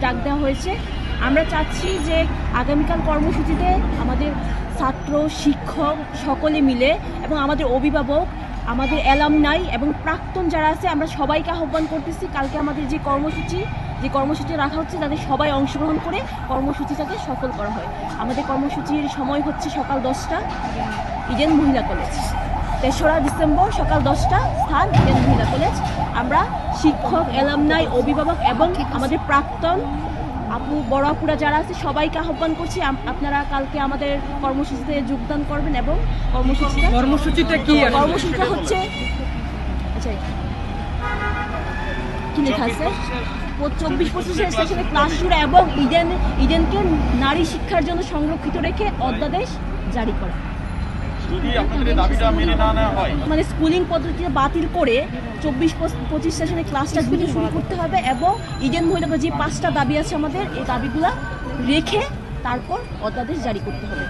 ডাক দেওয়া হয়েছে। আমরা চাচ্ছি যে আগামীকাল কর্মসূচিতে আমাদের ছাত্র, শিক্ষক সকলে মিলে এবং আমাদের অভিভাবক, আমাদের অ্যালামনাই এবং প্রাক্তন যারা আছে, আমরা সবাইকে আহ্বান করতেছি কালকে আমাদের যে কর্মসূচি রাখা হচ্ছে তাদের সবাই অংশগ্রহণ করে কর্মসূচিটাকে সফল করা হয়। আমাদের কর্মসূচির সময় হচ্ছে সকাল 10টা, ইডেন মহিলা কলেজ। 3রা ডিসেম্বর সকাল 10টা, স্থান ইডেন মহিলা কলেজ। আমরা শিক্ষক, অ্যালামনাই, অভিভাবক এবং আমাদের প্রাক্তন আপু, বড় আপুরা যারা আছে সবাইকে আহ্বান করছি আপনারা কালকে আমাদের কর্মসূচিতে যোগদান করবেন। এবং কর্মসূচিটা হচ্ছে আচ্ছা কি লেখা আছে 24-25 স্টেশনে ক্লাস শুরু এবং ইডেনকে নারী শিক্ষার জন্য সংরক্ষিত রেখে অধ্যাদেশ জারি করা। যদি আপনাদের দাবিটা মেনে না নেওয়া হয়, মানে স্কুলিং পদ্ধতিতে বাতিল করে 24-25 সেশনে ক্লাসটা দ্রুত শুরু করতে হবে এবং ইডেন মহিলা যে 5টা দাবি আছে আমাদের, এই দাবিগুলো রেখে তারপর অধ্যাদেশ জারি করতে হবে।